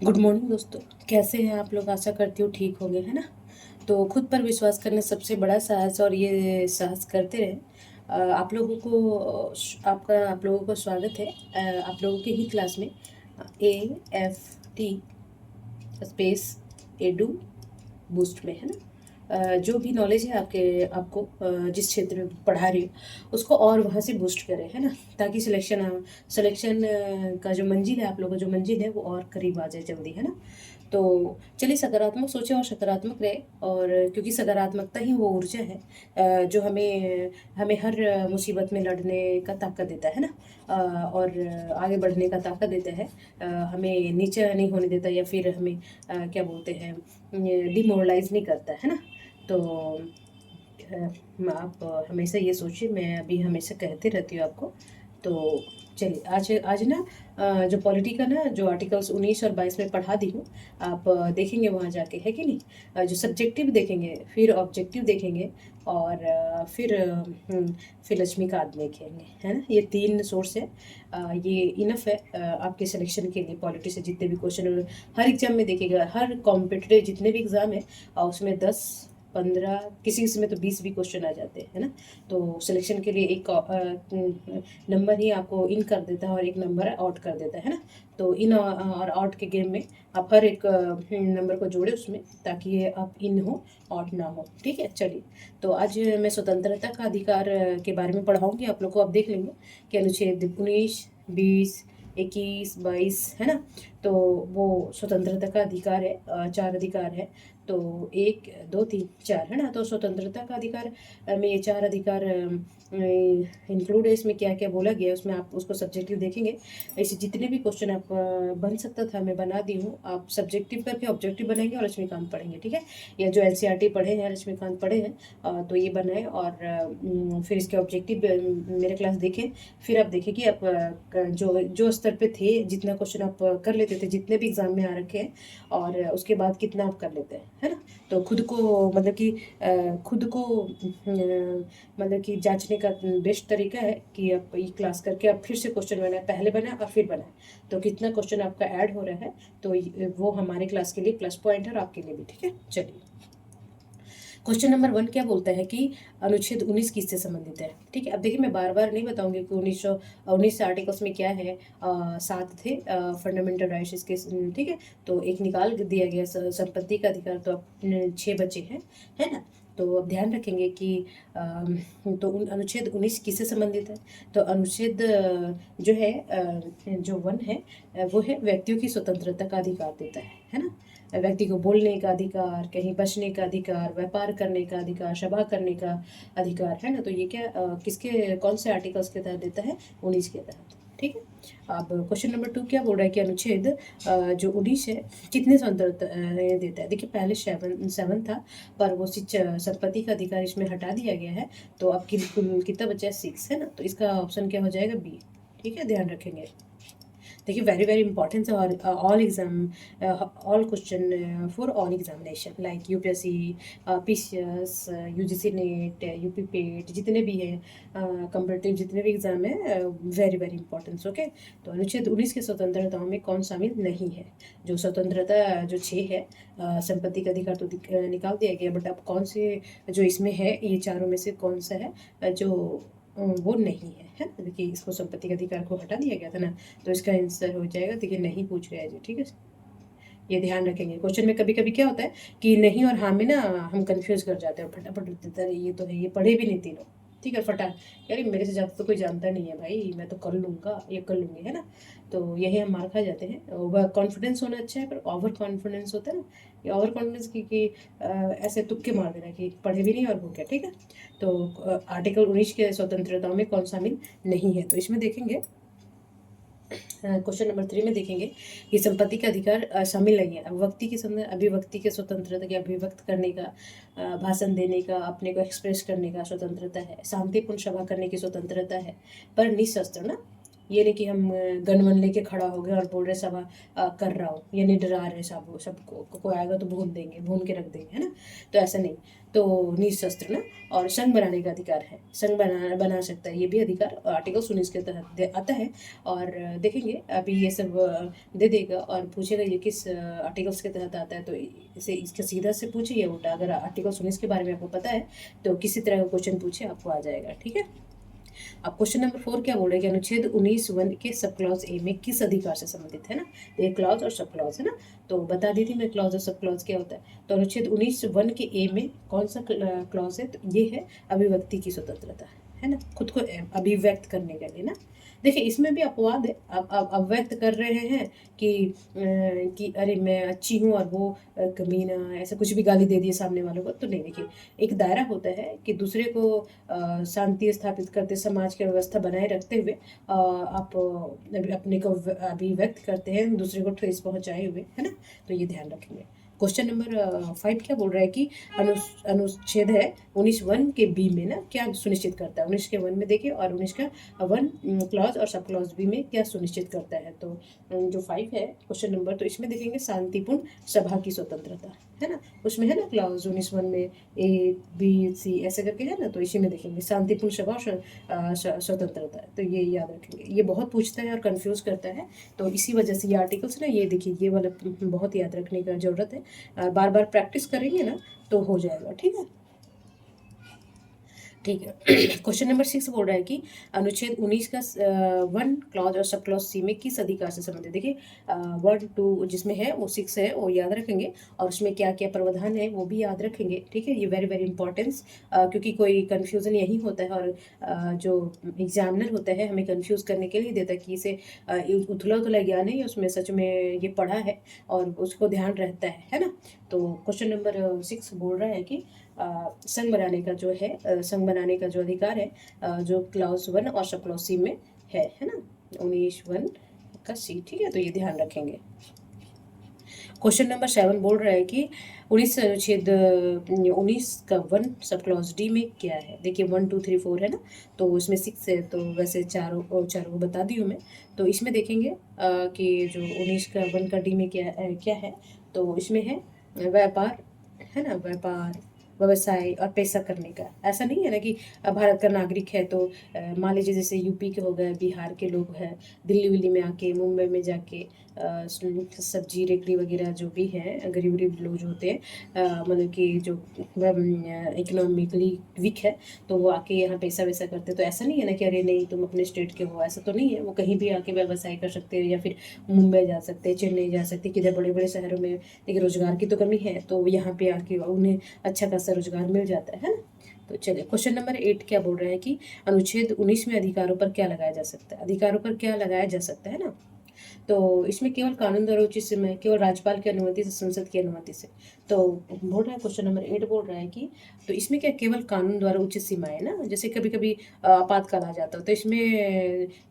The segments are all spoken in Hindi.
गुड मॉर्निंग दोस्तों। कैसे हैं आप लोग? आशा करती हूँ ठीक होंगे, है ना। तो खुद पर विश्वास करना सबसे बड़ा साहस, और ये साहस करते रहें। आप लोगों को आप लोगों को स्वागत है आप लोगों के ही क्लास में। AFT स्पेस एडू बूस्ट में, है ना। जो भी नॉलेज है आपको जिस क्षेत्र में पढ़ा रही हो उसको और वहाँ से बूस्ट करें, है ना। ताकि सिलेक्शन का जो मंजिल है, आप लोगों का जो मंजिल है वो और करीब आ जाए जल्दी, है ना। तो चलिए, सकारात्मक सोचें और सकारात्मक रहे। और क्योंकि सकारात्मकता ही वो ऊर्जा है जो हमें हमें हर मुसीबत में लड़ने का ताकत देता है ना। और आगे बढ़ने का ताकत देता है। हमें नीचे नहीं होने देता, या फिर हमें क्या बोलते हैं, डिमोरलाइज नहीं करता, है ना। तो आप हमेशा ये सोचिए, मैं अभी हमेशा कहते रहती हूँ आपको। तो चलिए, आज आज ना जो पॉलिटी का ना जो आर्टिकल्स 19 और 22 में पढ़ा दी हूँ, आप देखेंगे वहाँ जाके, है कि नहीं। जो सब्जेक्टिव देखेंगे, फिर ऑब्जेक्टिव देखेंगे, और फिर लक्ष्मीकांत देखेंगे, है ना। ये 3 सोर्स है। ये इनफ है आपके सिलेक्शन के लिए। पॉलिटी से जितने भी क्वेश्चन हर एग्जाम में देखिएगा, हर कॉम्पिटिटिव जितने भी एग्जाम है उसमें 10, 15, किसी किसी में तो 20 भी क्वेश्चन आ जाते हैं, है ना। तो सिलेक्शन के लिए एक नंबर ही आपको इन कर देता है और एक नंबर आउट कर देता है ना। तो इन और आउट के गेम में आप हर एक नंबर को जोड़े उसमें, ताकि ये आप इन हो आउट ना हो। ठीक है, चलिए। तो आज मैं स्वतंत्रता का अधिकार के बारे में पढ़ाऊंगी आप लोग को। आप देख लेंगे कि अनुच्छेद 19, 20, 21, 22, है ना। तो वो स्वतंत्रता का अधिकार है। 4 अधिकार है। तो 1, 2, 3, 4, है ना। तो स्वतंत्रता का अधिकार में ये 4 अधिकार इंक्लूड है। इसमें क्या क्या बोला गया है उसमें आप उसको सब्जेक्टिव देखेंगे। ऐसे जितने भी क्वेश्चन आप बन सकता था मैं बना दी हूँ। आप सब्जेक्टिव करके ऑब्जेक्टिव बनाएंगे और लक्ष्मीकांत पढ़ेंगे, ठीक है। या जो NCERT पढ़े हैं, लक्ष्मीकांत पढ़े हैं, तो ये बनाए। और फिर इसके ऑब्जेक्टिव मेरे क्लास देखें। फिर आप देखें कि आप जो जो स्तर पे थे, जितना क्वेश्चन आप कर लेते थे, जितने भी एग्जाम में आ रखे हैं, और उसके बाद कितना आप कर लेते हैं, है ना। तो खुद को मतलब कि खुद को मतलब कि जांचने का बेस्ट तरीका है कि आप ये क्लास करके आप फिर से क्वेश्चन बनाए, पहले बनाए और फिर बनाए। तो कितना क्वेश्चन आपका ऐड हो रहा है, तो वो हमारे क्लास के लिए प्लस पॉइंट है और आपके लिए भी, ठीक है। चलिए, क्वेश्चन नंबर 1 क्या बोलता है कि अनुच्छेद 19 किससे संबंधित है। ठीक है, अब देखिए, मैं बार बार नहीं बताऊंगी कि 1919 आर्टिकल्स में क्या है। 7 थे फंडामेंटल राइट्स इसके, ठीक है। तो एक निकाल दिया गया संपत्ति का अधिकार, तो अब 6 बचे हैं, है ना। तो अब ध्यान रखेंगे कि तो अनुच्छेद 19 किससे संबंधित है। तो अनुच्छेद जो है जो 1 है वो है व्यक्तियों की स्वतंत्रता का अधिकार देता है ना। व्यक्ति को बोलने का अधिकार, कहीं बचने का अधिकार, व्यापार करने का अधिकार, सभा करने का अधिकार, है ना। तो ये क्या किसके कौन से आर्टिकल्स के तहत देता है? 19 के तहत, ठीक है। अब क्वेश्चन नंबर 2 क्या बोल रहा है कि अनुच्छेद जो 19 है कितने स्वतंत्रता देता है। देखिए, पहले 7 था, पर वो संपत्ति का अधिकार इसमें हटा दिया गया है। तो अब कुल कितना बचा है? 6, है ना। तो इसका ऑप्शन क्या हो जाएगा? बी, ठीक है, ध्यान रखेंगे। देखिए, वेरी वेरी इंपॉर्टेंट और all exam, all question for all examination like UPSC, PCS, UGC net, UP पेट, जितने भी हैं कंपटीटिव जितने भी एग्जाम है, वेरी वेरी इंपॉर्टेंट, ओके। तो अनुच्छेद 19 के स्वतंत्रताओं में कौन शामिल नहीं है? जो स्वतंत्रता जो 6 है, संपत्ति का अधिकार तो निकाल दिया गया, बट अब कौन से जो इसमें है, ये चारों में से कौन सा है जो वो नहीं है ना। देखिए, इसको संपत्ति का अधिकार को हटा दिया गया था ना। तो इसका आंसर हो जाएगा, देखिए, नहीं पूछ रहा है जी, ठीक है। ये ध्यान रखेंगे। क्वेश्चन में कभी कभी क्या होता है कि नहीं और हाँ में ना हम कंफ्यूज कर जाते हैं, फटाफट देता है, ये तो है, ये पढ़े भी नहीं तीनों, ठीक है, फटा। यार, मेरे से ज़्यादा तो कोई जानता नहीं है भाई, मैं तो कर लूँगा, ये कर लूँगी, है ना। तो यही हम मार खा जाते हैं। ओवर कॉन्फिडेंस होना अच्छा है, पर ओवर कॉन्फिडेंस होता है ना, ये ओवर कॉन्फिडेंस की ऐसे तुक्के मार देना कि पढ़े भी नहीं और हो गया, ठीक है। तो आर्टिकल 19 के स्वतंत्रताओं में कौन शामिल नहीं है, तो इसमें देखेंगे क्वेश्चन नंबर 3 में देखेंगे कि संपत्ति का अधिकार शामिल नहीं है। अभिव्यक्ति के समय अभिव्यक्ति के स्वतंत्रता की अभिव्यक्त करने का, भाषण देने का, अपने को एक्सप्रेस करने का स्वतंत्रता है। शांतिपूर्ण सभा करने की स्वतंत्रता है, पर निशस्त्र ना, ये नहीं कि हम गन वन लेके खड़ा हो गए और बोल रहे सब कर रहा हूँ, ये नहीं डरा रहे सब सबको, कोई आएगा तो भून देंगे, भून के रख देंगे, है ना। तो ऐसा नहीं। तो निशस्त्र ना, और संघ बनाने का अधिकार है, संघ बना सकता है, ये भी अधिकार आर्टिकल 19 के तहत आता है। और देखेंगे अभी ये सब दे देगा और पूछेगा ये किस आर्टिकल्स के तहत आता है, तो इसे इसका सीधा से पूछे या उल्टा। अगर आर्टिकल 19 के बारे में आपको पता है तो किसी तरह का क्वेश्चन पूछे आपको आ जाएगा, ठीक है। अब क्वेश्चन नंबर 4 क्या बोल रहे हैं कि अनुच्छेद 19(1) के सब क्लॉज ए में किस अधिकार से संबंधित है ना। एक क्लॉज और सब क्लॉज है ना, तो बता दी थी मैं क्लॉज और सब क्लॉज क्या होता है। तो अनुच्छेद 19(1) के ए में कौन सा क्लॉज है, तो ये है अभिव्यक्ति की स्वतंत्रता, है ना, खुद को अभिव्यक्त करने के लिए ना। देखिए इसमें भी अपवाद है, अब अभिव्यक्त कर रहे हैं कि अरे मैं अच्छी हूँ और वो कमीना, ऐसा कुछ भी गाली दे दिए सामने वालों को, तो नहीं। देखिए एक दायरा होता है कि दूसरे को शांति स्थापित करते, समाज की व्यवस्था बनाए रखते हुए आप अपने को अभिव्यक्त करते हैं दूसरे को ठेस पहुंचाए हुए, है ना। तो ये ध्यान रखेंगे। क्वेश्चन नंबर 5 क्या बोल रहा है कि अनुच्छेद है 19(1) के बी में ना क्या सुनिश्चित करता है। 19 के 1 में देखिए और 19 का 1 क्लॉज और सब क्लॉज बी में क्या सुनिश्चित करता है। तो जो 5 है क्वेश्चन नंबर, तो इसमें देखेंगे शांतिपूर्ण सभा की स्वतंत्रता, है ना। उसमें है ना क्लॉज 19(1) में A B C ऐसे करके है ना, तो इसी में देखेंगे शांतिपूर्ण सभा और स्वतंत्रता है। तो ये याद रखेंगे, ये बहुत पूछता है और कंफ्यूज करता है, तो इसी वजह से ये आर्टिकल्स ना, ये देखिए ये वाला बहुत याद रखने का जरूरत है। बार बार प्रैक्टिस करेंगे ना तो हो जाएगा, ठीक है। ठीक है। क्वेश्चन नंबर 6 बोल रहा है कि अनुच्छेद 19 का 1 क्लॉज और सब क्लॉज सी में किस अधिकार से संबंधित। देखिए 1 2 जिसमें है वो 6 है, वो याद रखेंगे, और उसमें क्या क्या प्रावधान है वो भी याद रखेंगे, ठीक है। ये वेरी वेरी इंपॉर्टेंस, क्योंकि कोई कन्फ्यूज़न यही होता है, और जो एग्जामिनर होता है हमें कन्फ्यूज़ करने के लिए देता है कि इसे उथला उथला ज्ञान है, उसमें सच में ये पढ़ा है और उसको ध्यान रहता है ना। तो क्वेश्चन नंबर 6 बोल रहा है कि संघ बनाने का जो है, संघ बनाने का जो अधिकार है, जो क्लॉज 1 और सब क्लॉज सी में है ना, 19(1) का सी, ठीक है। तो ये ध्यान रखेंगे। क्वेश्चन नंबर 7 बोल रहा है कि 19 अनुच्छेद 19 का 1 सब क्लॉज डी में क्या है। देखिए 1 2 3 4 है ना, तो इसमें 6 है, तो वैसे चारों को बता दी हूँ मैं। तो इसमें देखेंगे कि जो 19 का 1 का डी में क्या है, तो इसमें है व्यापार, है ना, व्यापार व्यवसाय और पैसा करने का। ऐसा नहीं है ना कि भारत का नागरिक है तो मान लीजिए जैसे यूपी के हो गए, बिहार के लोग हैं, दिल्ली विल्ली में आके, मुंबई में जाके सब्जी रेकड़ी वगैरह जो भी है, गरीब गरीब लोग जो होते हैं, मतलब कि जो इकोनॉमिकली वीक है, तो वो आके यहाँ पैसा वैसा करते हैं। तो ऐसा नहीं है ना कि अरे नहीं तुम अपने स्टेट के हो, ऐसा तो नहीं है। वो कहीं भी आके व्यवसाय कर सकते हैं, या फिर मुंबई जा सकते हैं, चेन्नई जा सकते हैं, किधर बड़े बड़े शहरों में। लेकिन रोजगार की तो कमी है, तो यहाँ पे आके उन्हें अच्छा खासा रोजगार मिल जाता है ना। तो चलिए क्वेश्चन नंबर 8 क्या बोल रहे हैं कि अनुच्छेद 19 में अधिकारों पर क्या लगाया जा सकता है। अधिकारों पर क्या लगाया जा सकता है ना, तो इसमें केवल कानून द्वारा उचित सीमा है, केवल राज्यपाल की अनुमति से, संसद की अनुमति से। तो बोल रहा है क्वेश्चन नंबर 8 बोल रहा है कि तो इसमें क्या केवल कानून द्वारा उचित सीमा है ना। जैसे कभी कभी आपातकाल आ जाता है तो इसमें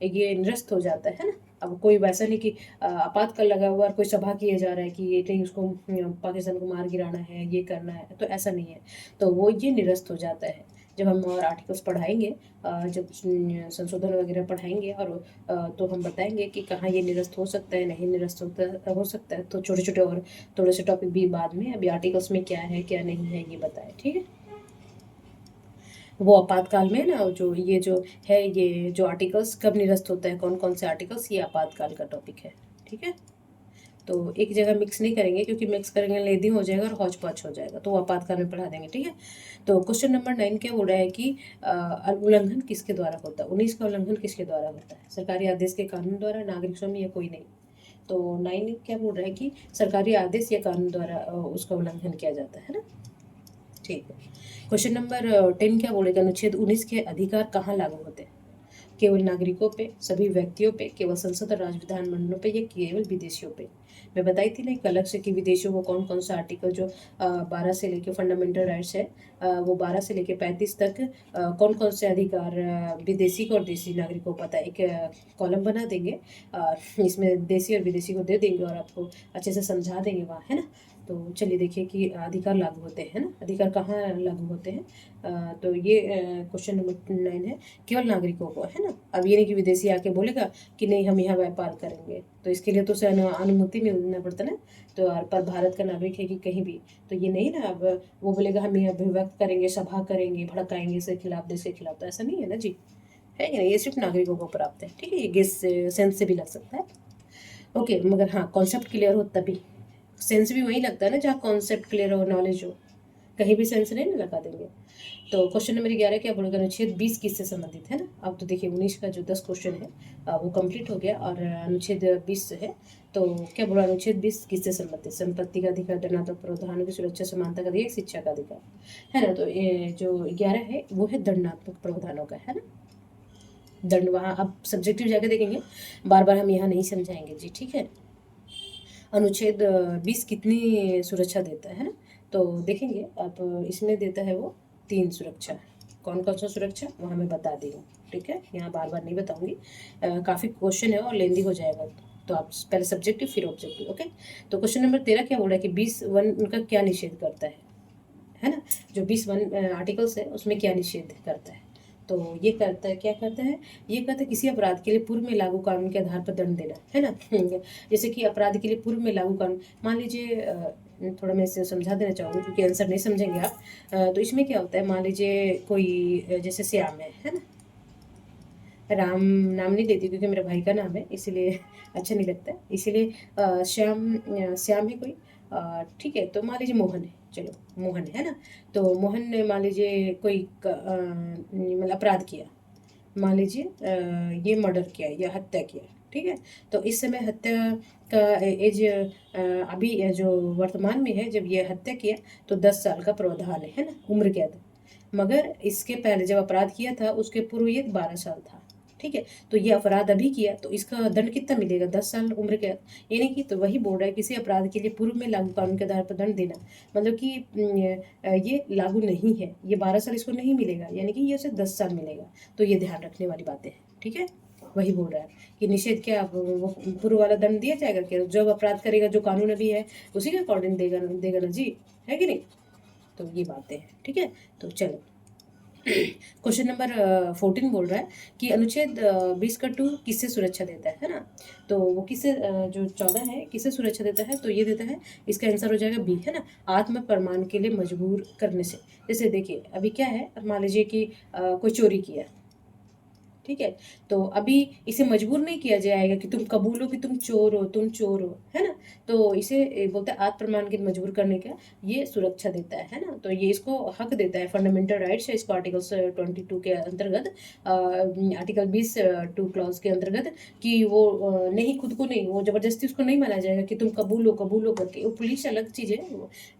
ये निरस्त हो जाता है ना। अब कोई वैसा नहीं कि आपातकाल लगा हुआ और कोई सभा किया जा रहा है कि ये नहीं उसको पाकिस्तान को मार गिराना है, ये करना है, तो ऐसा नहीं है। तो वो ये निरस्त हो जाता है जब हम और आर्टिकल्स पढ़ाएंगे, जब संशोधन वगैरह पढ़ाएंगे, और तो हम बताएंगे कि कहाँ ये निरस्त हो सकता है, नहीं निरस्त हो सकता है। तो छोटे छोटे और थोड़े से टॉपिक भी बाद में, अभी आर्टिकल्स में क्या है क्या नहीं है ये बताएं, ठीक है। वो आपातकाल में ना, जो है, ये जो आर्टिकल्स कब निरस्त होता है, कौन कौन से आर्टिकल्स, ये आपातकाल का टॉपिक है, ठीक है। तो एक जगह मिक्स नहीं करेंगे, क्योंकि मिक्स करेंगे लेदी हो जाएगा और हौच पौच हो जाएगा, तो वो आपातकाल में पढ़ा देंगे, ठीक है। तो क्वेश्चन नंबर 9 क्या हो रहा है कि उल्लंघन किसके द्वारा होता है। 19 का उल्लंघन किसके द्वारा होता है। सरकारी आदेश के कानून द्वारा, नागरिक स्वामी, या कोई नहीं। तो 9 क्या बोल रहा है कि सरकारी आदेश या कानून द्वारा उसका उल्लंघन किया जाता है ना, ठीक है। क्वेश्चन नंबर 10 क्या बोलेगा, अनुच्छेद 19 के अधिकार कहाँ लागू होते हैं। केवल नागरिकों पे, सभी व्यक्तियों पे, केवल संसद और राज्य विधानमंडलों पे, या केवल विदेशियों पे। मैं बताई थी ना एक अलग से कि विदेशियों को कौन कौन सा आर्टिकल जो 12 से लेके फंडामेंटल राइट्स है, वो 12 से लेके 35 तक कौन कौन से अधिकार विदेशी को और देशी नागरिकों को पता है। एक कॉलम बना देंगे, इसमें देशी और विदेशी को दे देंगे और आपको अच्छे से समझा देंगे वहाँ, है ना। तो चलिए देखिए कि अधिकार लागू होते हैं ना, अधिकार कहाँ लागू होते हैं। तो ये क्वेश्चन नंबर 9 है, केवल नागरिकों को, है ना। अब ये नहीं कि विदेशी आके बोलेगा कि नहीं हम यहाँ व्यापार करेंगे, तो इसके लिए तो उसे अनुमति मिलना पड़ता ना। तो पर भारत का नागरिक है कि कहीं भी, तो ये नहीं ना। अब वो बोलेगा हम यहाँ अभिव्यक्त करेंगे, सभा करेंगे, भड़काएंगे इसके खिलाफ, देश के खिलाफ, तो ऐसा नहीं है ना जी, है कि नहीं। ये सिर्फ नागरिकों को प्राप्त है, ठीक है। ये गेस सेंस से भी लग सकता है, ओके। मगर हाँ, कॉन्सेप्ट क्लियर हो तभी। सेंस भी वही लगता है ना जहाँ कॉन्सेप्ट क्लियर हो, नॉलेज हो, कहीं भी सेंस नहीं ना लगा देंगे। तो क्वेश्चन नंबर 11 क्या बोलेगा, अनुच्छेद 20 किससे संबंधित है ना। अब तो देखिए 19 का जो 10 क्वेश्चन है वो कंप्लीट हो गया, और अनुच्छेद 20 है। तो क्या बोला, अनुच्छेद 20 किससे संबंधित, संपत्ति का अधिकार, दंडात्मक प्रावधानों की सुरक्षा, समानता का अधिकार, शिक्षा का अधिकार, है ना। तो ये जो 11 है वो है दंडात्मक प्रावधानों का, है ना। दंड वहाँ अब सब्जेक्टिव जाके देखेंगे, बार बार हम यहाँ नहीं समझाएंगे जी, ठीक है। अनुच्छेद 20 कितनी सुरक्षा देता है ना, तो देखेंगे। अब इसमें देता है वो 3 सुरक्षा। कौन कौन सा सुरक्षा वो हमें बता दी हूँ, ठीक है। यहाँ बार बार नहीं बताऊंगी, काफ़ी क्वेश्चन है और लेंदी हो जाएगा, तो आप पहले सब्जेक्टिव फिर ऑब्जेक्टिव, ओके। तो क्वेश्चन नंबर 13 क्या बोल रहा है कि 20(1) उनका क्या निषेध करता है ना। जो 20(1) आर्टिकल्स है उसमें क्या निषेध करता है, तो ये करता है, क्या करता है, ये कहता है किसी अपराध के लिए पूर्व में लागू कानून के आधार पर दंड देना, है ना। जैसे कि अपराध के लिए पूर्व में लागू कानून, मान लीजिए थोड़ा मैं इसे समझा देना चाहूँगी क्योंकि आंसर नहीं समझेंगे आप। तो इसमें क्या होता है, मान लीजिए कोई जैसे श्याम है ना। राम नाम नहीं लेती क्योंकि मेरे भाई का नाम है, इसीलिए अच्छा नहीं लगता है, इसीलिए श्याम है कोई, ठीक है। तो मान लीजिए मोहन है, चलो मोहन है ना। तो मोहन ने मान लीजिए कोई मतलब अपराध किया, मान लीजिए ये मर्डर किया या हत्या किया, ठीक है। तो इस समय हत्या का एज अभी जो वर्तमान में है, जब ये हत्या किया तो 10 साल का प्रावधान है ना, उम्र कैद। मगर इसके पहले जब अपराध किया था उसके पूर्व ये 12 साल था, ठीक है। तो ये अपराध अभी किया तो इसका दंड कितना मिलेगा, 10 साल उम्र कैद, यानी कि। तो वही बोल रहा है किसी अपराध के लिए पूर्व में लागू कानून के आधार पर दंड देना, मतलब कि ये लागू नहीं है, ये 12 साल इसको नहीं मिलेगा, यानी कि ये उसे 10 साल मिलेगा। तो ये ध्यान रखने वाली बातें हैं, ठीक है। वही बोल रहा है कि निषेध क्या, वो पूर्व वाला दंड दिया जाएगा क्या, जब अपराध करेगा जो कानून अभी है उसी के अकॉर्डिंग देगा देगा ना जी, है कि नहीं। तो ये बातें हैं, ठीक है। तो चलो क्वेश्चन नंबर 14 बोल रहा है कि अनुच्छेद 20 का 2 किससे सुरक्षा देता है ना। तो वो किससे जो 14 है किससे सुरक्षा देता है, तो ये देता है, इसका आंसर हो जाएगा बी, है ना, आत्म प्रमाण के लिए मजबूर करने से। जैसे देखिए अभी क्या है, मान लीजिए कि कोई चोरी किया, ठीक है। तो अभी इसे मजबूर नहीं किया जाएगा कि तुम कबूलो कि तुम चोर हो, तुम चोर हो, है ना। तो इसे बोलते हैं आत्म प्रमाण के मजबूर करने का ये सुरक्षा देता है ना। तो ये इसको हक देता है, फंडामेंटल राइट्स है इसको, आर्टिकल 22 के अंतर्गत, आर्टिकल 20 2 क्लॉज के अंतर्गत, कि वो नहीं, खुद को नहीं, वो जबरदस्ती उसको नहीं माना जाएगा कि तुम कबूलो कबूलो करके। वो पुलिस अलग चीज़ है,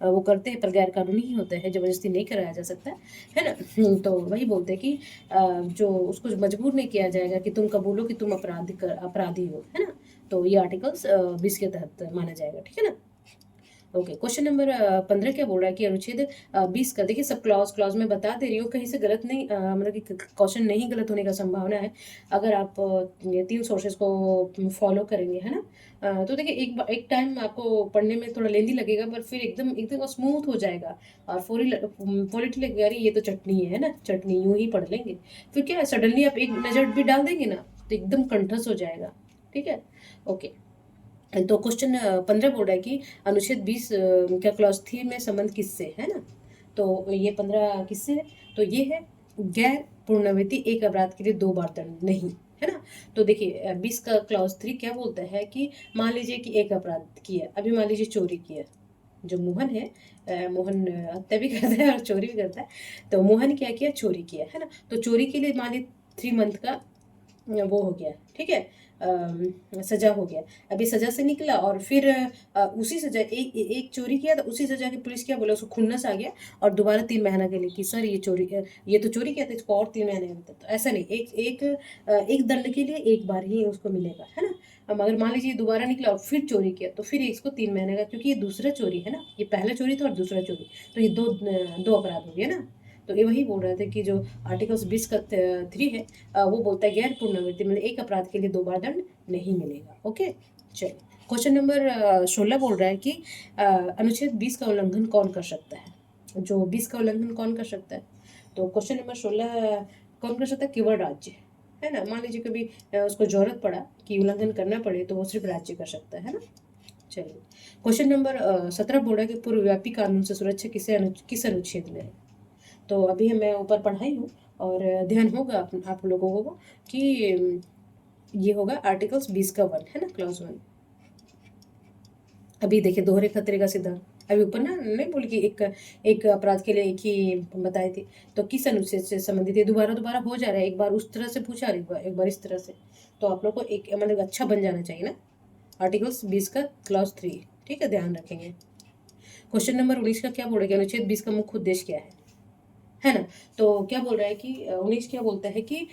वो करते हैं पर गैर कानूनी ही होता है, जबरदस्ती नहीं कराया जा सकता, है ना। तो वही बोलते हैं कि जो उसको मजबूर नहीं किया जाएगा कि तुम कबूलो कि तुम अपराधी हो, है ना। तो ये आर्टिकल्स 20 के तहत माना जाएगा, ठीक है ना। ओके, क्वेश्चन नंबर 15 क्या बोल रहा है कि अनुच्छेद 20 का, देखिए सब क्लॉज क्लॉज में बता दे रही हूँ, कहीं से गलत नहीं, मतलब कि क्वेश्चन नहीं गलत होने का संभावना है अगर आप ये 3 सोर्सेज को फॉलो करेंगे, है ना। तो देखिए एक टाइम आपको पढ़ने में थोड़ा लेंदी लगेगा, पर फिर एकदम एकदम स्मूथ हो जाएगा, और पॉलिटी लगेगा, अरे ये तो चटनी है ना, चटनी यूं ही पढ़ लेंगे। फिर क्या है, सडनली आप एक नज़र भी डाल देंगे ना तो एकदम कंठस्थ हो जाएगा, ठीक है। ओके, तो क्वेश्चन 15 बोल रहा है कि अनुच्छेद 20 का क्लॉज 3 में संबंध किससे है ना। तो ये 15 किससे है, तो ये है गैर पुनरावृत्ति एक अपराध के लिए 2 बार दंड नहीं, है ना। तो देखिए 20 का क्लॉज 3 क्या बोलता है कि मान लीजिए कि एक अपराध किया, अभी मान लीजिए चोरी किया, जो मोहन है, मोहन हत्या भी करता है और चोरी भी करता है। तो मोहन क्या किया, चोरी किया, है ना। तो चोरी के लिए मान लीजिए 3 मंथ का वो हो गया, ठीक है, सजा हो गया। अभी सजा से निकला और फिर उसी सजा एक चोरी किया तो उसी सजा की पुलिस क्या बोला, उसको खुन्नस आ गया और दोबारा 3 महीना के लिए कि सर ये तो चोरी किया था, इसको और 3 महीने का। तो ऐसा नहीं, एक एक एक दंड के लिए एक बार ही उसको मिलेगा, है ना। अब अगर मान लीजिए दोबारा निकला और फिर चोरी किया तो फिर इसको 3 महीने का, क्योंकि ये दूसरा चोरी है ना, ये पहला चोरी था और दूसरा चोरी, तो ये दो अपराध हो गया ना। तो ये वही बोल रहे थे कि जो आर्टिकल्स 20 का 3 है, वो बोलता है गैर पुनरावृत्ति मतलब एक अपराध के लिए 2 बार दंड नहीं मिलेगा, ओके। चलिए क्वेश्चन नंबर 16 बोल रहा है कि अनुच्छेद 20 का उल्लंघन कौन कर सकता है। जो 20 का उल्लंघन कौन कर सकता है, तो क्वेश्चन नंबर 16 कौन कर सकता है, केवल राज्य, है ना। मान लीजिए कभी उसको जरूरत पड़ा कि उल्लंघन करना पड़े तो वो सिर्फ राज्य कर सकता है ना। चलिए, क्वेश्चन नंबर 17 बोल रहा है कि पूर्वव्यापी कानून से सुरक्षा किस अनुच्छेद में है। तो अभी मैं ऊपर पढ़ाई हूँ और ध्यान होगा आप लोगों को कि ये होगा आर्टिकल्स 20 का 1, है ना, क्लॉज 1। अभी देखिए, दोहरे खतरे का सिद्धांत अभी ऊपर ना नहीं बोल कि एक एक अपराध के लिए एक ही बताए थे, तो किस अनुच्छेद से संबंधित है। दोबारा दोबारा हो जा रहा है, एक बार उस तरह से पूछा, एक बार इस तरह से, तो आप लोग को एक मतलब अच्छा बन जाना चाहिए ना। आर्टिकल्स 20 का क्लॉज 3, ठीक है, ध्यान रखेंगे। क्वेश्चन नंबर 19 का क्या बोल रहा है कि अनुच्छेद 20 का मुख्य उद्देश्य क्या है ना। तो क्या बोल रहा है कि 19 क्या बोलता है कि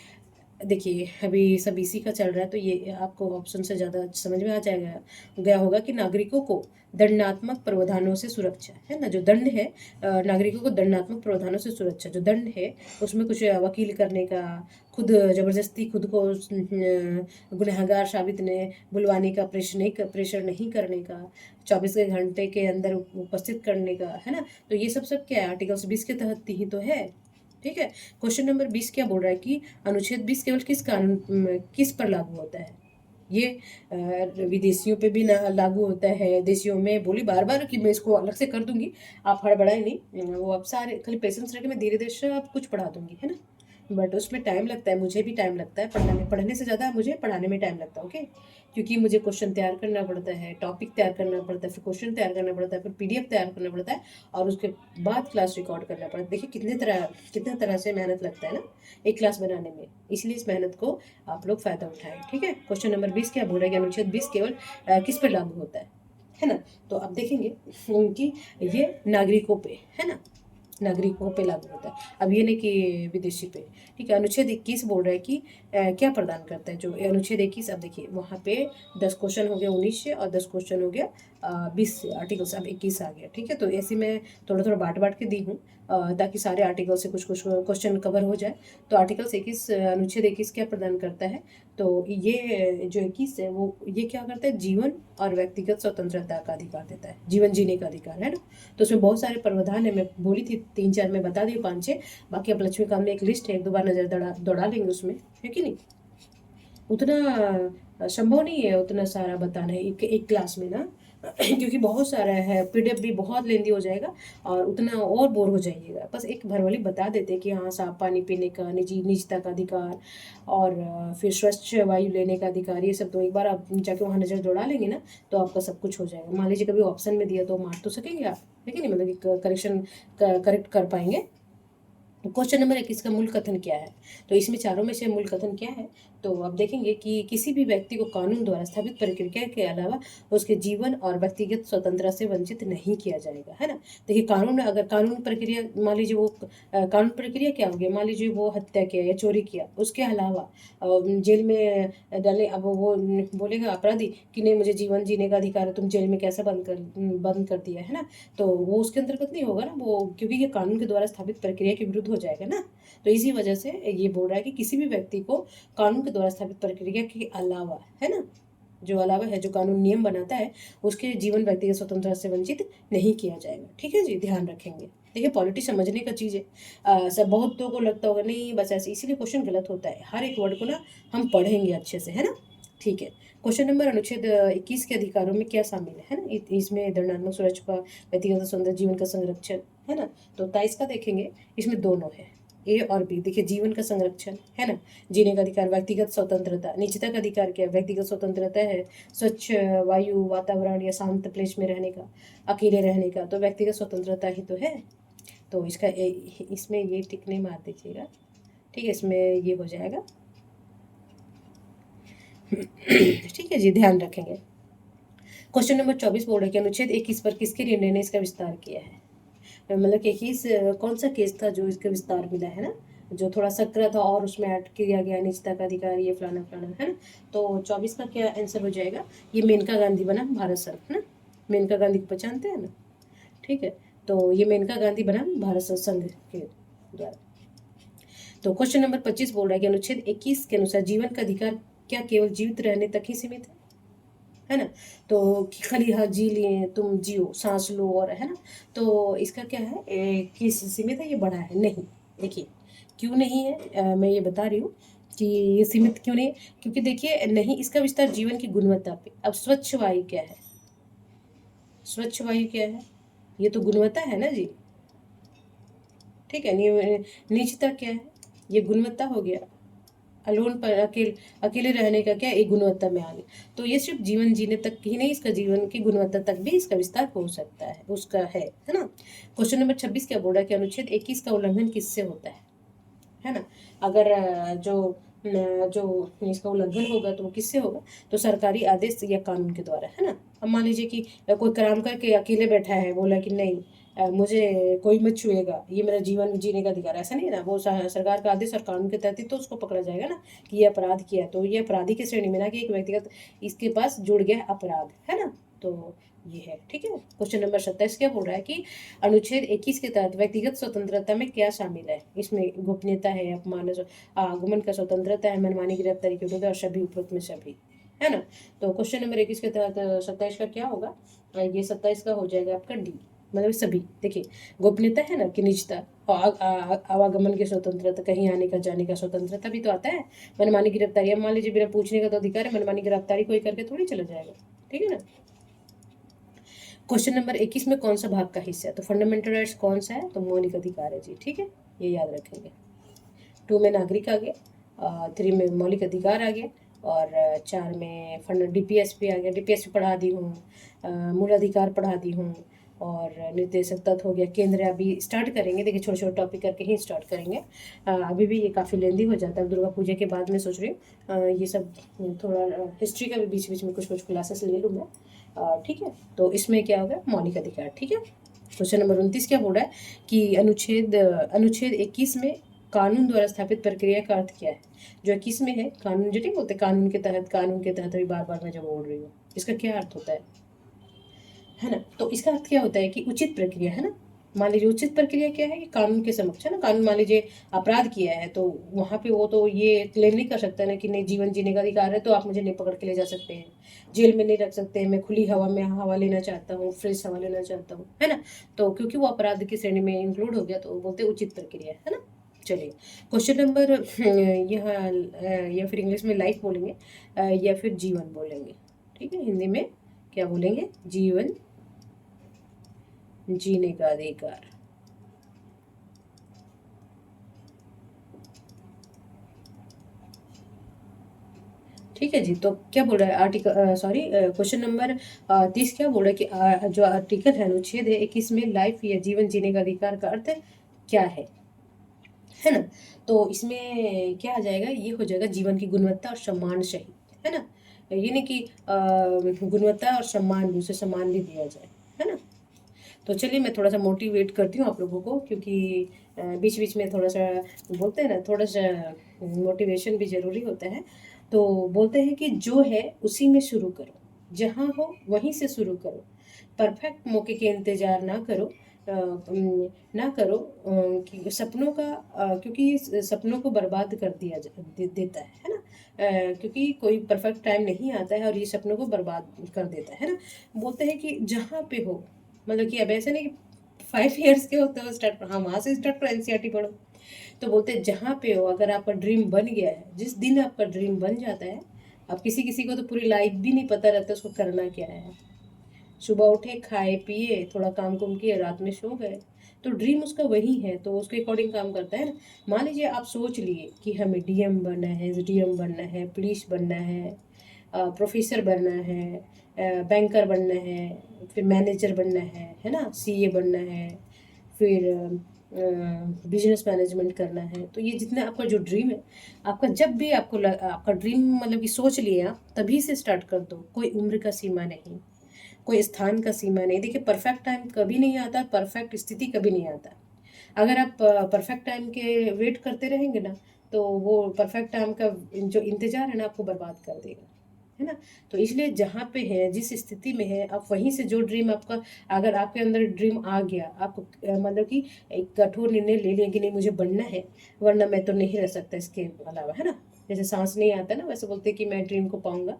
देखिए, अभी सब इसी का चल रहा है, तो ये आपको ऑप्शन से ज़्यादा समझ में आ जाएगा गया होगा कि नागरिकों को दंडात्मक प्रावधानों से सुरक्षा, है ना। जो दंड है, नागरिकों को दंडात्मक प्रावधानों से सुरक्षा, जो दंड है उसमें कुछ वकील करने का, खुद जबरदस्ती खुद को गुनहगार साबित ने बुलवाने का, प्रेशर नहीं करने का, 24 घंटे के अंदर उपस्थित करने का, है ना। तो ये सब क्या है, आर्टिकल्स 20 के तहत ही तो है, ठीक है। क्वेश्चन नंबर 20 क्या बोल रहा है कि अनुच्छेद 20 केवल किस कानून किस पर लागू होता है। ये विदेशियों पे भी लागू होता है, देशियों में। बोली बार बार कि मैं इसको अलग से कर दूंगी, आप हड़बड़ाए नहीं, वो आप सारे खाली पेशेंस रखे, मैं धीरे धीरे से आप कुछ पढ़ा दूंगी, है ना। बट उसमें टाइम लगता है, मुझे भी टाइम लगता है पढ़ने से ज़्यादा मुझे पढ़ाने में टाइम लगता है, ओके। क्योंकि मुझे क्वेश्चन तैयार करना पड़ता है, टॉपिक तैयार करना पड़ता है, फिर क्वेश्चन तैयार करना पड़ता है, फिर पीडीएफ तैयार करना पड़ता है, और उसके बाद क्लास रिकॉर्ड करना पड़ता है। देखिए कितने तरह से मेहनत लगता है ना एक क्लास बनाने में। इसलिए इस मेहनत को आप लोग फ़ायदा उठाएं, ठीक है। क्वेश्चन नंबर 20 क्या बोल रहा है कि अनुच्छेद 20 केवल किस पर लागू होता है ना। तो आप देखेंगे कि ये नागरिकों पे, है ना, नागरिकों पे लागू होता है, अब ये नहीं कि विदेशी पे, ठीक है। अनुच्छेद 21 बोल रहा है कि क्या प्रदान करता है। जो अनुच्छेद 21, अब देखिए वहाँ पे 10 क्वेश्चन हो गया 19 से, और 10 क्वेश्चन हो गया 20 से, आर्टिकल अब 21 आ गया, ठीक है। तो ऐसे मैं थोड़ा थोड़ा बांट बांट के दी हूँ ताकि सारे आर्टिकल से कुछ कुछ क्वेश्चन कवर हो जाए। तो आर्टिकल 21, अनुच्छेद 21 क्या प्रदान करता है, तो ये जो 21 है वो ये क्या करता है, जीवन और व्यक्तिगत स्वतंत्रता का अधिकार देता है, जीवन जीने का अधिकार, है ना। तो उसमें बहुत सारे प्रावधान है, मैं बोली थी 3-4, मैं बता दी 5-6, बाकी अब लक्ष्मीकांत में एक लिस्ट है, एक दो बार नजर दौड़ा लेंगे उसमें, है कि नहीं। उतना संभव नहीं है उतना सारा बताना है एक क्लास में ना क्योंकि बहुत सारा है, पीडीएफ भी बहुत लेंदी हो जाएगा और उतना और बोर हो जाइएगा। बस एक भरवाली बता देते कि हाँ, साफ पानी पीने का, निजता का अधिकार, और फिर स्वच्छ वायु लेने का अधिकार, ये सब तो एक बार आप जाके वहाँ नज़र दौड़ा लेंगे ना, तो आपका सब कुछ हो जाएगा। मान लीजिए कभी ऑप्शन में दिया तो मार तो सकेंगे आप, लेकिन नहीं, मतलब कि करेक्शन करेक्ट कर पाएंगे। क्वेश्चन नंबर 21 का मूल कथन क्या है, तो इसमें चारों में से मूल कथन क्या है, तो आप देखेंगे कि किसी भी व्यक्ति को कानून द्वारा स्थापित प्रक्रिया के अलावा उसके जीवन और व्यक्तिगत स्वतंत्रता से वंचित नहीं किया जाएगा, है ना। देखिए, कानून अगर कानून प्रक्रिया, मान लीजिए वो कानून प्रक्रिया क्या हो गया, मान लीजिए वो हत्या किया या चोरी किया, उसके अलावा जेल में डाले, अब वो बोलेगा अपराधी कि नहीं, मुझे जीवन जीने का अधिकार है, तुम जेल में कैसे बंद कर दिया, है ना। तो वो उसके अंतर्गत नहीं होगा ना वो, क्योंकि ये कानून के द्वारा स्थापित प्रक्रिया के विरुद्ध हो जाएगा ना। तो इसी वजह से ये बोल रहा है कि किसी भी व्यक्ति को कानून के द्वारा स्थापित प्रक्रिया के अलावा, है ना, जो अलावा है, जो कानून नियम बनाता है, उसके जीवन व्यक्तिगत स्वतंत्रता से वंचित नहीं किया जाएगा, ठीक है जी, ध्यान रखेंगे। देखिए, पॉलिटिक्स समझने का चीज़ है। सब बहुतों को लगता होगा नहीं बस ऐसे, इसीलिए क्वेश्चन गलत होता है। हर एक वर्ड को ना हम पढ़ेंगे अच्छे से, है ना, ठीक है। क्वेश्चन नंबर, अनुच्छेद 21 के अधिकारों में क्या शामिल है ना। इसमें दंडात्मक सुरक्षा, व्यक्तिगत स्वतंत्रता, जीवन का संरक्षण, है ना। तो 23 का देखेंगे, इसमें दोनों है, ए और बी। देखिए, जीवन का संरक्षण, है ना, जीने का अधिकार, व्यक्तिगत स्वतंत्रता, निजता का अधिकार क्या है, व्यक्तिगत स्वतंत्रता है, स्वच्छ वायु, वातावरण या शांत प्लेस में रहने का, अकेले रहने का, तो व्यक्तिगत स्वतंत्रता ही तो है। तो इसमें ये टिक नहीं मार दीजिएगा, ठीक है, इसमें ये हो जाएगा ठीक है जी, ध्यान रखेंगे। क्वेश्चन नंबर 24 बोल रहे कि अनुच्छेद 21 पर किसके निर्णय ने इसका विस्तार किया है। मतलब कि 21 कौन सा केस था जो इसका विस्तार मिला है ना, जो थोड़ा सक्रिय था और उसमें ऐड किया गया निजता का अधिकार, ये फलाना फलाना, है ना। तो 24 का क्या आंसर हो जाएगा, ये मेनका गांधी बना भारत संघ, है ना। मेनका गांधी को पहचानते हैं ना, ठीक है। तो ये मेनका गांधी बना भारत संघ के द्वारा। तो क्वेश्चन नंबर 25 बोल रहा है कि अनुच्छेद 21 के अनुसार जीवन का अधिकार क्या केवल जीवित रहने तक ही सीमित है। है ना। तो कि खाली हाँ जी लिए तुम जियो, सांस लो, और है ना। तो इसका क्या है, किस सीमित है, ये बड़ा है नहीं। देखिए क्यों नहीं है, मैं ये बता रही हूँ कि ये सीमित क्यों नहीं है। क्योंकि देखिए नहीं, इसका विस्तार जीवन की गुणवत्ता पे। अब स्वच्छ वायु क्या है, स्वच्छ वायु क्या है, ये तो गुणवत्ता है ना जी। ठीक है, निजता क्या है, ये गुणवत्ता हो गया। अलोन पर अकेले रहने का क्या एक गुणवत्ता में आ गया। तो ये सिर्फ जीवन जीने तक ही नहीं, इसका जीवन की गुणवत्ता तक भी इसका विस्तार हो सकता है, उसका है ना। क्वेश्चन नंबर 26 क्या बोल रहा है कि अनुच्छेद 21 का उल्लंघन किससे होता है ना। अगर जो इसका उल्लंघन होगा तो वो किससे होगा, तो सरकारी आदेश या कानून के द्वारा, है ना। अब मान लीजिए कि कोई काम करके अकेले बैठा है, बोला कि नहीं मुझे कोई मत छुएगा, ये मेरा जीवन जीने का अधिकार है, ऐसा नहीं है ना। वो सरकार का आदेश और कानून के तहत ही तो उसको पकड़ा जाएगा ना कि ये अपराध किया। तो ये अपराधी की श्रेणी में ना कि एक व्यक्तिगत इसके पास जुड़ गया अपराध, है ना। तो ये है, ठीक है। क्वेश्चन नंबर 27 क्या बोल रहा है कि अनुच्छेद 21 के तहत व्यक्तिगत स्वतंत्रता में क्या शामिल है। इसमें गोपनीयता है, अपमान, आगमन का स्वतंत्रता है, मनमानी गिरफ्तारी की विरोध और सभी उपरोक्त में सभी, है ना। तो क्वेश्चन नंबर 21 के तहत 27 का क्या होगा, ये 27 का हो जाएगा आपका डी, मतलब सभी। देखिए गोपनीयता है ना कि निजता, आवागमन की स्वतंत्रता, कहीं आने का जाने का स्वतंत्रता भी तो आता है। मनमानी गिरफ्तारी, अब मान लीजिए बिना पूछने का तो अधिकार है, मनमानी गिरफ्तारी कोई करके थोड़ी चला जाएगा, ठीक है ना। क्वेश्चन नंबर 21 में कौन सा भाग का हिस्सा है, तो फंडामेंटल राइट्स कौन सा है, तो मौलिक अधिकार है जी, ठीक है, ये याद रखेंगे। 2 में नागरिक आ गया, 3 में मौलिक अधिकार आ गया, और 4 में फंड डीपीएस भी आ गया, डीपीएस भी पढ़ा दी हूँ, मूल अधिकार पढ़ा दी हूँ, और निर्देशक तत्व हो गया, केंद्र। अभी स्टार्ट करेंगे, देखिए छोटे छोटे टॉपिक करके ही स्टार्ट करेंगे। अभी भी ये काफ़ी लेंदी हो जाता है, दुर्गा पूजा के बाद में सोच रही हूँ ये सब थोड़ा हिस्ट्री का भी बीच बीच में कुछ कुछ क्लासेस ले लूँ मैं, ठीक है। तो इसमें क्या होगा, मौलिक अधिकार, ठीक है। क्वेश्चन नंबर 29 क्या बोल रहा है कि अनुच्छेद 21 में कानून द्वारा स्थापित प्रक्रिया का अर्थ क्या है। जो 21 में है कानून, जो ठीक बोलते कानून के तहत, अभी बार बार मैं जब बोल रही हूँ, इसका क्या अर्थ होता है ना। तो इसका अर्थ क्या होता है कि उचित प्रक्रिया, है ना। मान लीजिए उचित प्रक्रिया क्या है कि कानून के समक्ष, है ना। कानून मान लीजिए अपराध किया है तो वहाँ पे वो तो ये क्लेम नहीं कर सकता ना कि नहीं जीवन जीने का अधिकार है तो आप मुझे नहीं पकड़ के ले जा सकते हैं, जेल में नहीं रख सकते हैं, मैं खुली हवा में हवा लेना चाहता हूँ, फ्रेश हवा लेना चाहता हूँ, है ना। तो क्योंकि वो अपराध की श्रेणी में इंक्लूड हो गया तो बोलते उचित प्रक्रिया, है ना। चलिए क्वेश्चन नंबर यहाँ या फिर इंग्लिश में लाइफ बोलेंगे या फिर जीवन बोलेंगे, ठीक है। हिंदी में क्या बोलेंगे, जीवन जीने का अधिकार, ठीक है जी। तो क्या बोल रहा है आर्टिकल, सॉरी क्वेश्चन नंबर 30 क्या बोल रहा है कि जो आर्टिकल है अनुच्छेद है 21 में लाइफ या जीवन जीने का अधिकार का अर्थ क्या है ना। तो इसमें क्या आ जाएगा, ये हो जाएगा जीवन की गुणवत्ता और सम्मान सहित, है ना। ये नहीं कि गुणवत्ता और सम्मान भी, उसे सम्मान भी दिया जाए, है ना। तो चलिए मैं थोड़ा सा मोटिवेट करती हूँ आप लोगों को, क्योंकि बीच बीच में थोड़ा सा बोलते हैं ना, थोड़ा सा मोटिवेशन भी ज़रूरी होता है। तो बोलते हैं कि जो है उसी में शुरू करो, जहाँ हो वहीं से शुरू करो, परफेक्ट मौके के इंतज़ार ना करो, ना करो कि सपनों का, क्योंकि ये सपनों को बर्बाद कर देता है ना। क्योंकि कोई परफेक्ट टाइम नहीं आता है और ये सपनों को बर्बाद कर देता है ना। बोलते हैं कि जहाँ पे हो, मतलब कि अब ऐसे नहीं कि 5 ईयर्स के होते हो स्टार्ट, हाँ वहाँ से स्टार्ट करो, एनसीईआरटी पढ़ो। तो बोलते हैं जहाँ पे हो, अगर आपका ड्रीम बन गया है, जिस दिन आपका ड्रीम बन जाता है, अब किसी किसी को तो पूरी लाइफ भी नहीं पता रहता उसको करना क्या है। सुबह उठे, खाए पिए, थोड़ा काम कुम किए, रात में सो गए, तो ड्रीम उसका वही है, तो उसके अकॉर्डिंग काम करता है ना। मान लीजिए आप सोच लिए कि हमें डीएम बनना है, एसडीएम बनना है, पुलिस बनना है, प्रोफेसर बनना है, बैंकर बनना है, फिर मैनेजर बनना है ना, सीए बनना है, फिर बिजनेस मैनेजमेंट करना है। तो ये जितना आपका जो ड्रीम है, आपका जब भी आपका ड्रीम मतलब कि सोच लिए आप, तभी से स्टार्ट कर दो। कोई उम्र का सीमा नहीं, कोई स्थान का सीमा नहीं। देखिए परफेक्ट टाइम कभी नहीं आता, परफेक्ट स्थिति कभी नहीं आता। अगर आप परफेक्ट टाइम के वेट करते रहेंगे ना, तो वो परफेक्ट टाइम का जो इंतज़ार है ना आपको बर्बाद कर देगा, है ना। तो इसलिए जहाँ पे है, जिस स्थिति में है, आप वहीं से जो ड्रीम आपका, अगर आपके अंदर ड्रीम आ गया, आप मतलब कि एक कठोर निर्णय ले लें कि नहीं मुझे बनना है, वरना मैं तो नहीं रह सकता इसके अलावा, है ना। जैसे सांस नहीं आता ना, वैसे बोलते कि मैं ड्रीम को पाऊंगा,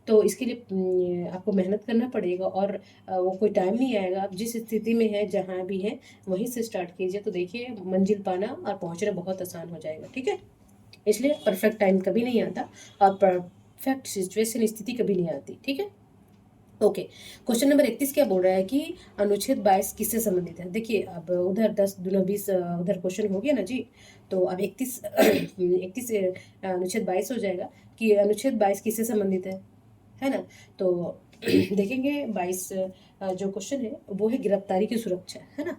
तो इसके लिए आपको मेहनत करना पड़ेगा, और वो कोई टाइम नहीं आएगा। आप जिस स्थिति में है, जहाँ भी है, वहीं से स्टार्ट कीजिए, तो देखिए मंजिल पाना और पहुंचना बहुत आसान हो जाएगा। ठीक है, इसलिए परफेक्ट टाइम कभी नहीं आता, और परफेक्ट सिचुएशन, स्थिति कभी नहीं आती। ठीक है, ओके। क्वेश्चन नंबर 31 क्या बोल रहा है कि अनुच्छेद 22 किससे संबंधित है। देखिए, अब उधर 10 दूना 20 उधर क्वेश्चन हो गया ना जी, तो अब 31 31 अनुच्छेद 22 हो जाएगा कि अनुच्छेद 22 किससे संबंधित है ना। तो देखेंगे 22 जो क्वेश्चन है वो है गिरफ्तारी की सुरक्षा, है ना।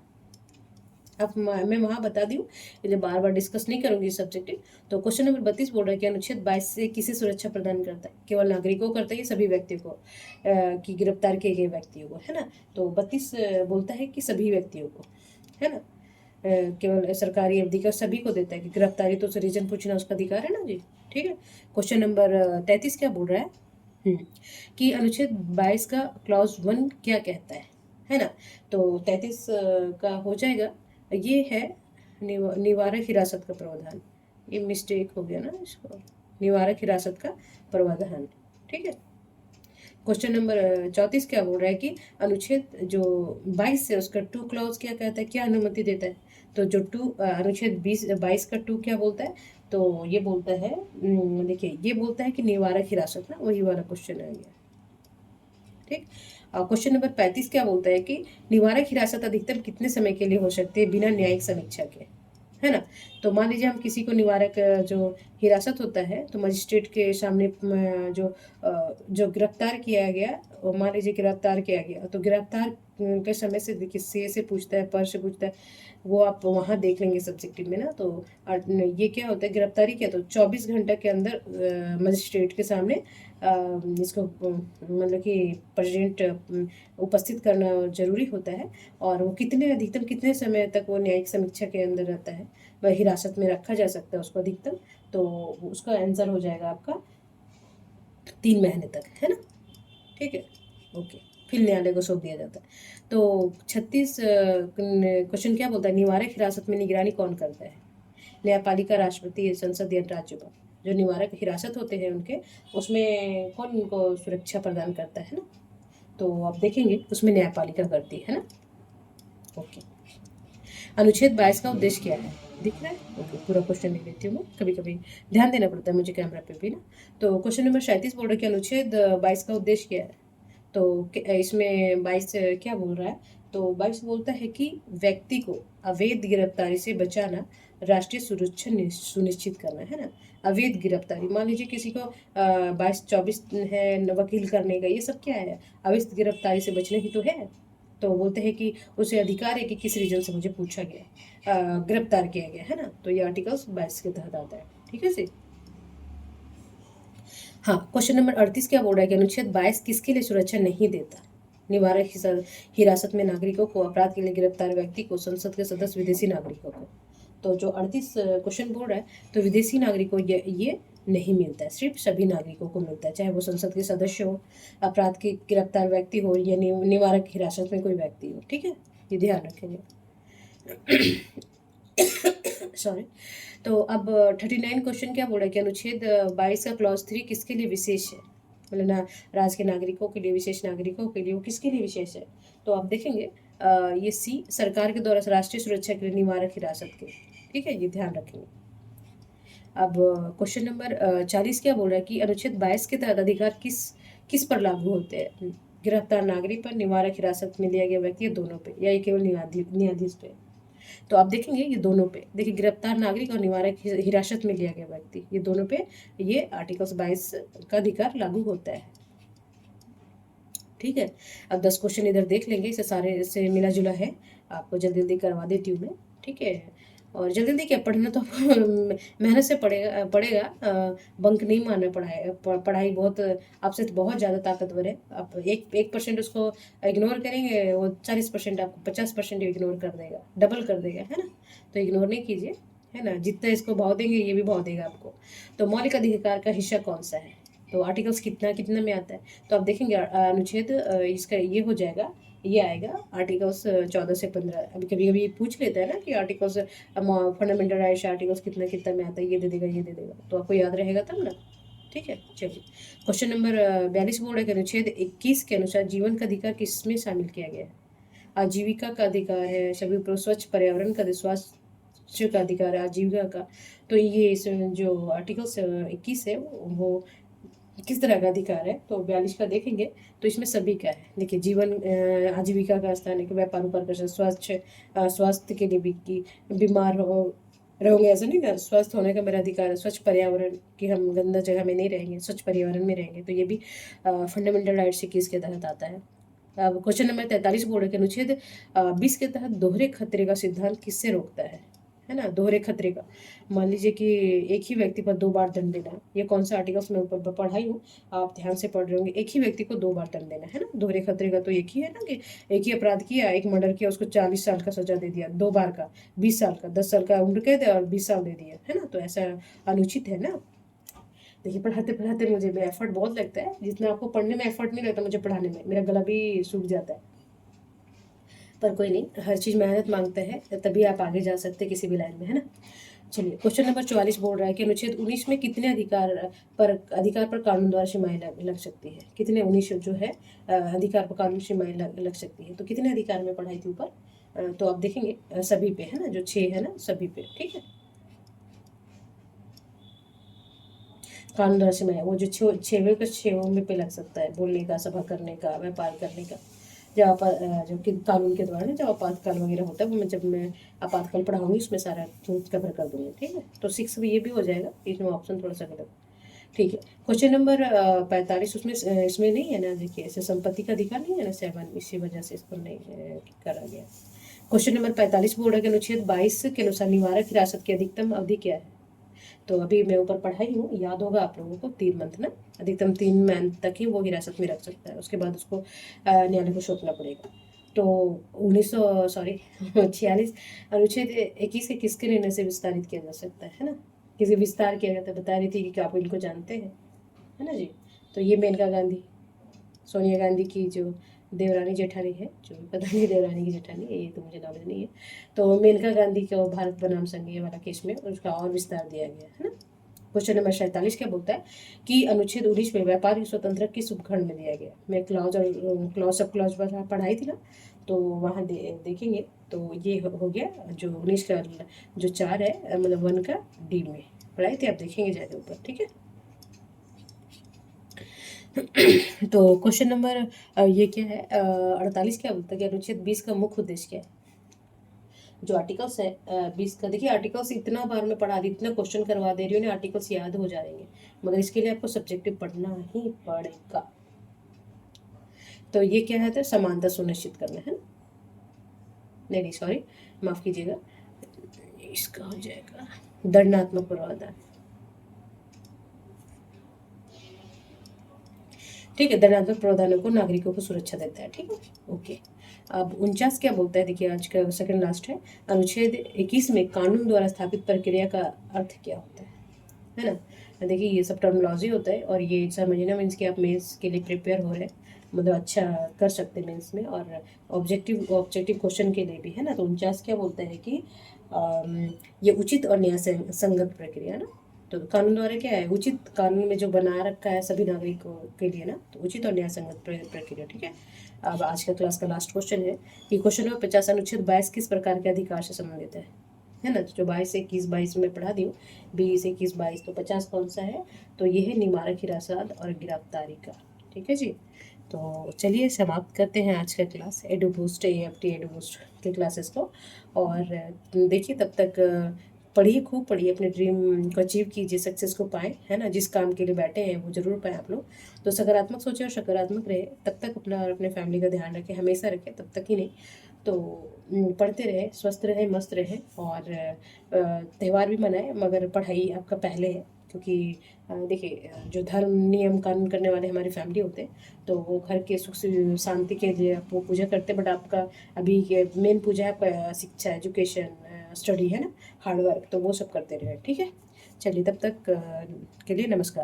अब मैं वहाँ बता दी हूँ, इसलिए बार बार डिस्कस नहीं करूंगी इस सब्जेक्ट। तो क्वेश्चन नंबर 32 बोल रहा है कि अनुच्छेद 22 से किसे सुरक्षा प्रदान करता है। केवल नागरिकों को करता है, सभी व्यक्तियों को कि गिरफ्तार किए गए व्यक्तियों को, है ना। तो 32 बोलता है कि सभी व्यक्तियों को, है ना। केवल सरकारी अवधि का सभी को देता है कि गिरफ्तारी, तो रीजन पूछना उसका अधिकार है ना जी। ठीक है, क्वेश्चन नंबर 33 क्या बोल रहा है कि अनुच्छेद 22 का क्लॉज 1 क्या कहता है ना। तो 33 का हो जाएगा, ये है निवारक हिरासत का प्रावधान। ये मिस्टेक हो गया ना, इसको निवारक हिरासत का प्रावधान। ठीक है, क्वेश्चन नंबर 34 क्या बोल रहा है कि अनुच्छेद जो 22 है उसका 2 क्लॉज क्या कहता है, क्या अनुमति देता है। तो जो 2 अनुच्छेद 22 का 2 क्या बोलता है, तो ये बोलता है, देखिए ये बोलता है कि निवारक हिरासत ना, वही वाला क्वेश्चन आ गया। ठीक, क्वेश्चन नंबर 35 क्या बोलता है कि निवारक हिरासत अधिकतम कितने समय के लिए हो सकती है बिना न्यायिक समीक्षा के, है ना। तो मान लीजिए हम किसी को निवारक जो हिरासत होता है, तो मजिस्ट्रेट के सामने जो गिरफ्तार किया गया, मान लीजिए गिरफ्तार किया गया, तो गिरफ्तार के समय से देखिए सी से पूछता है, पर से पूछता है, वो आप वहाँ देख लेंगे सब्जेक्टिव में ना। तो ये क्या होता है, गिरफ्तारी क्या, तो 24 घंटे के अंदर मजिस्ट्रेट के सामने इसको मतलब कि प्रेजेंट उपस्थित करना जरूरी होता है। और वो कितने अधिकतम कितने समय तक वो न्यायिक समीक्षा के अंदर रहता है, वह हिरासत में रखा जा सकता है उसको अधिकतम, तो उसका आंसर हो जाएगा आपका 3 महीने तक, है ना। ठीक है, ओके, फिर न्यायालय को सौंप दिया जाता है। तो 36 क्वेश्चन क्या बोलता है, निवारक हिरासत में निगरानी कौन करता है। न्यायपालिका, राष्ट्रपति, संसद या राज्यपाल। जो निवारक हिरासत होते हैं उनके, उसमें कौन उनको सुरक्षा प्रदान करता है ना। तो आप देखेंगे उसमें न्यायपालिका करती है ना। ओके, अनुच्छेद 22 का उद्देश्य क्या है, दिख रहा है। ओके, पूरा क्वेश्चन लिख लेती हूँ मैं, कभी कभी ध्यान देना पड़ता है मुझे कैमरा पे भी ना। तो क्वेश्चन नंबर 37 बोल रहा है कि अनुच्छेद 22 का उद्देश्य क्या है। तो इसमें 22 क्या बोल रहा है, तो 22 बोलता है कि व्यक्ति को अवैध गिरफ्तारी से बचाना, राष्ट्रीय सुरक्षा सुनिश्चित करना, है ना। अवैध गिरफ्तारी, मान लीजिए किसी को 22-24 है वकील करने का, ये सब क्या है, अवैध गिरफ्तारी से बचना ही तो है। तो बोलते हैं कि उसे अधिकार है कि किस रीजन से मुझे पूछा गया, गिरफ्तार किया गया, है ना। तो ये आर्टिकल्स 22 के तहत आता है। ठीक है जी, हाँ। क्वेश्चन नंबर 38 क्या बोल रहा है कि अनुच्छेद 22 किसके लिए सुरक्षा नहीं देता। निवारक हिरासत में नागरिकों को, अपराध के लिए गिरफ्तार व्यक्ति को, संसद के सदस्य, विदेशी नागरिकों को। तो जो 38 क्वेश्चन बोल रहा है, तो विदेशी नागरिकों ये नहीं मिलता है, सिर्फ सभी नागरिकों को मिलता है, चाहे वो संसद के सदस्य हो, अपराध के गिरफ्तार व्यक्ति हो, या निवारक हिरासत में कोई व्यक्ति हो। ठीक है, ये ध्यान रखेंगे। सॉरी। तो अब 39 क्वेश्चन क्या बोल रहा है कि अनुच्छेद 22 का क्लॉज 3 किसके लिए विशेष है, मतलब ना राज्य के नागरिकों के लिए, विशेष नागरिकों के लिए, वो किसके लिए विशेष है। तो आप देखेंगे ये सी सरकार के द्वारा राष्ट्रीय सुरक्षा के लिए, निवारक हिरासत के। ठीक है, ये ध्यान रखेंगे। अब क्वेश्चन नंबर 40 क्या बोल रहा है कि अनुच्छेद 22 के तहत अधिकार किस किस पर लागू होते हैं। गिरफ्तार नागरिक पर, निवारक हिरासत में लिया गया व्यक्ति, दोनों पे, या ये केवल न्यायाधीश पे। तो आप देखेंगे ये दोनों पे, देखिए गिरफ्तार नागरिक और निवारक हिरासत में लिया गया व्यक्ति, ये दोनों पे ये आर्टिकल्स 22 का अधिकार लागू होता है। ठीक है, अब 10 क्वेश्चन इधर देख लेंगे, इसे सारे से मिला जुला है, आपको जल्दी जल्दी करवा देती हूँ मैं। ठीक है, और जल्दी जल्दी क्या पढ़ना, तो मेहनत से पढ़ेगा बंक नहीं मारना। पढ़ाई बहुत आपसे तो बहुत ज़्यादा ताकतवर है। आप 1% उसको इग्नोर करेंगे, वो 40% आपको 50% इग्नोर कर देगा, डबल कर देगा, है ना। तो इग्नोर नहीं कीजिए, है ना। जितना इसको भाव देंगे ये भी भाव देगा आपको। तो मौलिक अधिकार का हिस्सा कौन सा है, तो आर्टिकल्स कितना कितना में आता है। तो आप देखेंगे अनुच्छेद इसका ये हो जाएगा, ये आएगा आर्टिकल्स 14 से 15। अभी कभी कभी पूछ लेता है ना कि आर्टिकल्स फंडामेंटल राइट्स आर्टिकल्स कितना कितना में आता है, ये दे देगा ये दे देगा, तो आपको याद रहेगा तब ना। ठीक है। चलिए, क्वेश्चन नंबर 42 बोर्ड है कि अनुच्छेद 21 के अनुसार जीवन का अधिकार किसमें शामिल किया गया है? आजीविका का अधिकार है, सभी पर स्वच्छ पर्यावरण का स्वास्थ्य का अधिकार है, आजीविका का। तो ये इस जो आर्टिकल्स 21 है वो किस तरह का अधिकार है? तो 42 का देखेंगे तो इसमें सभी का है। देखिए, जीवन आजीविका का स्थान है कि व्यापार पर कर स्वच्छ स्वास्थ्य के लिए भी कि बीमार हो रहोगे ऐसा नहीं ना, स्वस्थ होने का मेरा अधिकार है, स्वच्छ पर्यावरण कि हम गंदा जगह में नहीं रहेंगे, स्वच्छ पर्यावरण में रहेंगे, तो ये भी फंडामेंटल राइट्स 21 के तहत आता है। अब क्वेश्चन नंबर 43 बोर्ड के अनुच्छेद 20 के तहत दोहरे खतरे का सिद्धांत किससे रोकता है ना? दोहरे खतरे का, मान लीजिए कि एक ही व्यक्ति पर 2 बार दंड देना, ये कौन सा आर्टिकल्स में ऊपर पढ़ाई हूँ, आप ध्यान से पढ़ रहे होंगे। एक ही व्यक्ति को 2 बार दंड देना है ना, दोहरे खतरे का तो एक ही है ना कि एक ही अपराध किया, एक मर्डर किया, उसको 40 साल का सजा दे दिया, 2 बार का 20 साल का, 10 साल का उम्र कैद और 20 साल दे दिया, है ना? तो ऐसा अनुचित है ना। देखिए, पढ़ाते पढ़ाते मुझे भी एफर्ट बहुत लगता है, जितना आपको पढ़ने में एफर्ट नहीं लगता मुझे पढ़ाने में, मेरा गला भी सूख जाता है। पर कोई नहीं, हर चीज़ मेहनत मांगता है, तभी आप आगे जा सकते हैं किसी भी लाइन में, है ना? चलिए, क्वेश्चन नंबर 44 बोल रहा है कि अनुच्छेद 19 में कितने अधिकार पर कानून द्वारा सीमाएं लग सकती है? कितने 19 जो है अधिकार पर कानून सीमाएं लग सकती है, तो कितने अधिकार में पढ़ाई थी ऊपर? तो आप देखेंगे सभी पे, है ना, जो 6 है ना सभी पे, ठीक है। कानून द्वारा सीमाएं वो जो 6वें का 6वें पे लग सकता है, बोलने का, सभा करने का, व्यापार करने का, जब जो कि कानून के द्वारा जब आपातकाल वगैरह होता है, वो जब मैं आपातकाल पढ़ाऊंगी उसमें सारा कवर कर दूंगी, ठीक है। तो 6 में ये भी हो जाएगा, इसमें ऑप्शन थोड़ा सा गलत, ठीक है। क्वेश्चन नंबर 45 उसमें इसमें नहीं है ना, देखिए ऐसे संपत्ति का अधिकार नहीं है ना 7, इसी वजह से इसको नहीं करा गया। क्वेश्चन नंबर 45 बोर्ड के अनुच्छेद 22 के अनुसार निवारक हिरासत की अधिकतम अवधि क्या है? तो अभी मैं ऊपर पढ़ाई हूँ, याद होगा आप लोगों को, 3 मंथ ना, अधिकतम 3 मंथ तक ही वो हिरासत में रख सकता है, उसके बाद उसको न्यायालय को सौंपना पड़ेगा। तो 46 अनुच्छेद 21 के किसके निर्णय से विस्तारित किया जा सकता है ना? किसी विस्तार किया जाता है, बता रही थी कि आप इनको जानते हैं, है ना जी? तो ये मेनका गांधी, सोनिया गांधी की जो देवरानी जेठानी है, जो पता नहीं देवरानी की जेठानी है, ये तो मुझे नॉलेज नहीं है। तो मेनका गांधी को भारत बनाम संघ ये वाला केस में उसका और विस्तार दिया गया है ना। क्वेश्चन नंबर 47 क्या बोलता है कि अनुच्छेद 19 में व्यापारिक स्वतंत्रता किस उपखंड में दिया गया? मैं क्लॉज और क्लॉज सब क्लॉज पर पढ़ाई थी ना, तो वहाँ देखेंगे तो ये हो गया जो 19 का जो 4 है, मतलब 1 का डी में पढ़ाई थी, आप देखेंगे जाते ऊपर, ठीक है। तो क्वेश्चन नंबर ये क्या है 48 क्या बोलता है कि अनुच्छेद 20 का मुख्य उद्देश्य क्या है? जो आर्टिकल्स है 20 का, देखिए आर्टिकल्स इतना बार में पढ़ा दी, इतना क्वेश्चन करवा दे रही हूँ ना, आर्टिकल्स याद हो जाएंगे, मगर इसके लिए आपको सब्जेक्टिव पढ़ना ही पड़ेगा। तो ये क्या है, तो समानता सुनिश्चित करना है ना, नहीं सॉरी, माफ कीजिएगा, इसका हो जाएगा दंडात्मक प्रावधान, ठीक है। दंडात्मक प्रावधानों को नागरिकों को सुरक्षा देता है, ठीक है, ओके। अब 49 क्या बोलता है, देखिए आज का सेकंड लास्ट है, अनुच्छेद 21 में कानून द्वारा स्थापित प्रक्रिया का अर्थ क्या होता है ना? देखिए ये सब टर्मिनोलॉजी होता है, और ये समझना मीन्स कि आप मेंस के लिए प्रिपेयर हो रहे हैं, मतलब अच्छा कर सकते हैं मेंस में, और ऑब्जेक्टिव क्वेश्चन के लिए भी, है ना। तो 49 क्या बोलता है कि ये उचित और न्याय संगत प्रक्रिया ना, तो कानून द्वारा क्या है, उचित कानून में जो बना रखा है सभी नागरिकों के लिए ना, तो उचित और न्याय संगत प्रक्रिया, ठीक है। अब आज का क्लास का लास्ट क्वेश्चन है कि क्वेश्चन नंबर 50 अनुच्छेद 22 किस प्रकार के अधिकार से संबंधित है ना? जो 22 21 22 में पढ़ा दी हूँ, 20 21 22, तो 50 कौन सा है? तो ये है निवारक हिरासत और गिरफ्तारी का, ठीक है जी। तो चलिए समाप्त करते हैं आज का क्लास, एडुबूस्ट AFT एडुबूस्ट के क्लासेस को, और देखिए तब तक पढ़िए, खूब पढ़िए, अपने ड्रीम को अचीव कीजिए, सक्सेस को पाएँ, है ना। जिस काम के लिए बैठे हैं वो ज़रूर पाएँ आप लोग। तो सकारात्मक सोचें और सकारात्मक रहे, तब तक अपना और अपने फैमिली का ध्यान रखें, हमेशा रखें, तब तक ही नहीं तो पढ़ते रहे, स्वस्थ रहे, मस्त रहे, और त्यौहार भी मनाएं, मगर पढ़ाई आपका पहले है, क्योंकि देखिए जो धर्म नियम कानून करने वाले हमारी फैमिली होते हैं, तो वो घर के सुख शांति के लिए आप वो पूजा करते हैं, बट आपका अभी मेन पूजा है आपका शिक्षा, एजुकेशन, स्टडी, है ना, हार्डवर्क, तो वो सब करते रहे, ठीक है। चलिए तब तक के लिए नमस्कार।